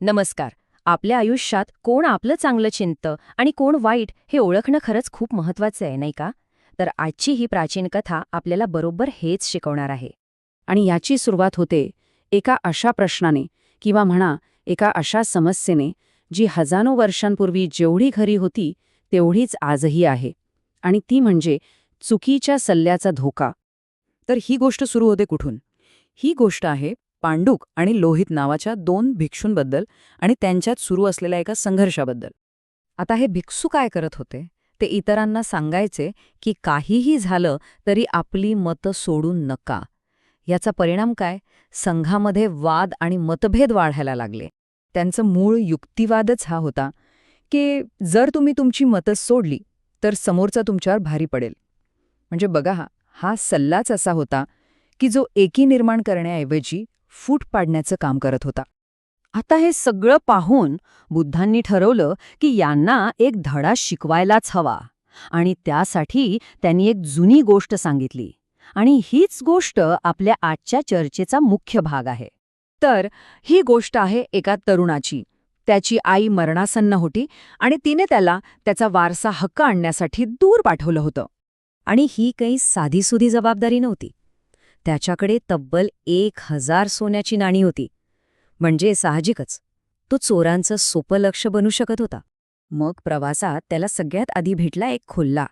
नमस्कार. आपल्या आयुष्यात कोण आपलं चांगलं चिंततं आणि कोण वाईट हे ओळखणं खरंच खूप महत्वाचं आहे, नाही का? तर आजची ही प्राचीन कथा आपल्याला बरोबर हेच शिकवणार आहे. आणि याची सुरुवात होते एका अशा प्रश्नाने किंवा म्हणा एका अशा समस्येने जी हजारो वर्षांपूर्वी जेवढी खरी होती तेवढीच आजही आहे. आणि ती म्हणजे चुकीच्या सल्ल्याचा धोका. तर ही गोष्ट सुरू होते कुठून? ही गोष्ट आहे पांडुक आणि लोहित नावाच्या दोन भिक्षूंबद्दल आणि त्यांच्यात सुरू असलेल्या एका संघर्षाबद्दल. आता हे भिक्षू काय करत होते? ते इतरांना सांगायचे की काहीही झालं तरी आपली मतं सोडून नका. याचा परिणाम काय? संघामध्ये वाद आणि मतभेद वाढायला लागले. त्यांचं मूळ युक्तिवादच हा होता की जर तुम्ही तुमची मतं सोडली तर समोरचा तुमच्यावर भारी पडेल. म्हणजे बघा, हा सल्लाच असा होता की जो एकी निर्माण करण्याऐवजी फूट पाडण्याचं काम करत होता. आता हे सगळं पाहून बुद्धांनी ठरवलं की यांना एक धडा शिकवायलाच हवा. आणि त्यासाठी त्यांनी एक जुनी गोष्ट सांगितली. आणि हीच गोष्ट आपल्या आजच्या चर्चेचा मुख्य भाग आहे. तर ही गोष्ट आहे एका तरुणाची. त्याची आई मरणासन्न होती आणि तिने त्याला त्याचा वारसा हक्क आणण्यासाठी दूर पाठवलं होतं. आणि ही काही साधीसुधी जबाबदारी नव्हती. त्याच्याकडे तब्बल 1000 सोन्याची नाणी होती. म्हणजे साहजिकच तो चोरांचं सोपं लक्ष बनू शकत होता. मग प्रवासात त्याला सगळ्यात आधी भेटला एक कोल्हा.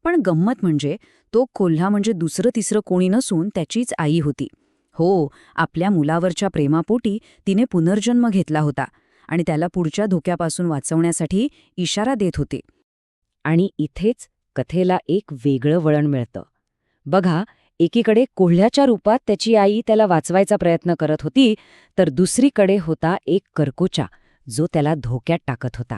पण गंमत म्हणजे तो कोल्हा म्हणजे दुसरं तिसरं कोणी नसून त्याचीच आई होती. हो, आपल्या मुलावरच्या प्रेमापोटी तिने पुनर्जन्म घेतला होता आणि त्याला पुढच्या धोक्यापासून वाचवण्यासाठी इशारा देत होते. आणि इथेच कथेला एक वेगळं वळण मिळतं. बघा, एकीकडे कोल्ह्याच्या रूपात त्याची आई त्याला वाचवायचा प्रयत्न करत होती, तर दुसरीकडे होता एक करकोचा जो त्याला धोक्यात टाकत होता.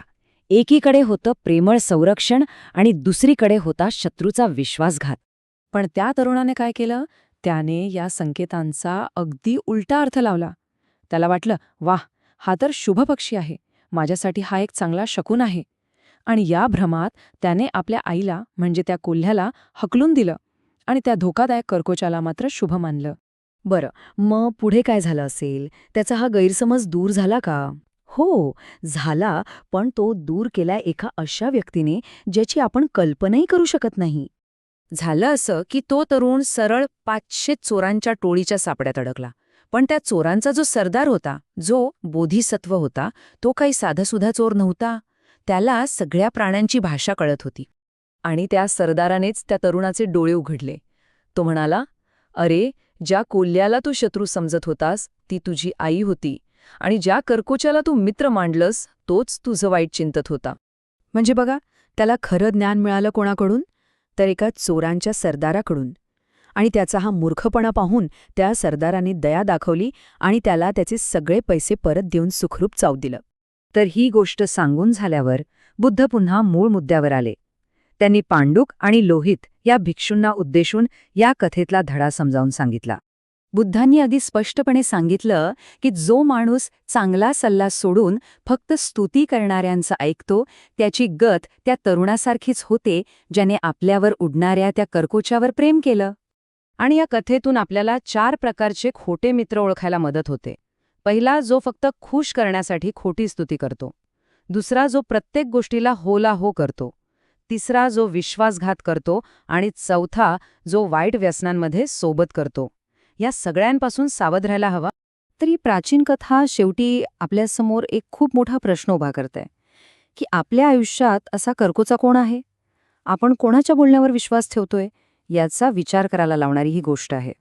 एकीकडे होतं प्रेमळ संरक्षण आणि दुसरीकडे होता शत्रूचा विश्वासघात. पण त्या तरुणाने काय केलं? त्याने या संकेतांचा अगदी उलटा अर्थ लावला. त्याला वाटलं, वाह, हा तर शुभ पक्षी आहे, माझ्यासाठी हा एक चांगला शकुन आहे. आणि या भ्रमात त्याने आपल्या आईला म्हणजे त्या कोल्ह्याला हकलून दिलं आणि त्या धोकादायक कर्कोचाला मात्र शुभ मानलं. बरं, मग पुढे काय झालं असेल? त्याचा हा गैरसमज दूर झाला का? हो, झाला, पण तो दूर केला एका अशा व्यक्तीने ज्याची आपण कल्पनाही करू शकत नाही. झालं असं की तो तरुण सरळ 500 चोरांच्या टोळीच्या सापड्यात अडकला. पण त्या चोरांचा जो सरदार होता, जो बोधिसत्व होता, तो काही साधासुधा चोर नव्हता. त्याला सगळ्या प्राण्यांची भाषा कळत होती. आणि त्या सरदारानेच त्या तरुणाचे डोळे उघडले. तो म्हणाला, अरे, ज्या कोल्ह्याला तू शत्रू समजत होतास ती तुझी आई होती आणि ज्या कर्कोच्याला तू मित्र मांडलंस तोच तुझं वाईट चिंतत होता. म्हणजे बघा, त्याला खरं ज्ञान मिळालं कोणाकडून? तर एका चोरांच्या सरदाराकडून. आणि त्याचा हा मूर्खपणा पाहून त्या सरदाराने दया दाखवली आणि त्याला त्याचे सगळे पैसे परत देऊन सुखरूप चाव दिलं. तर ही गोष्ट सांगून झाल्यावर बुद्ध पुन्हा मूळ मुद्द्यावर आले. त्यांनी पांडुक आणि लोहित या भिक्षूंना उद्देशून या कथेतला धडा समजावून सांगितला. बुद्धांनी अगदी स्पष्टपणे सांगितलं की जो माणूस चांगला सल्ला सोडून फक्त स्तुती करणाऱ्यांचं ऐकतो त्याची गत त्या तरुणासारखीच होते ज्याने आपल्यावर उडणाऱ्या त्या कर्कोच्यावर प्रेम केलं. आणि या कथेतून आपल्याला 4 प्रकारचे खोटे मित्र ओळखायला मदत होते. पहिला, जो फक्त खुश करण्यासाठी खोटी स्तुती करतो. दुसरा, जो प्रत्येक गोष्टीला होला हो करतो. तिसरा, जो विश्वासघात करतो. आणि चौथा, जो वाईट व्यसनांमध्ये सोबत करतो. या सगळ्यांपासून सावध राहायला हवा. तर ही प्राचीन कथा शेवटी आपल्यासमोर एक खूप मोठा प्रश्न उभा करते की आपल्या आयुष्यात असा कर्कोचा कोण आहे? आपण कोणाच्या बोलण्यावर विश्वास ठेवतोय? याचा विचार करायला लावणारी ही गोष्ट आहे.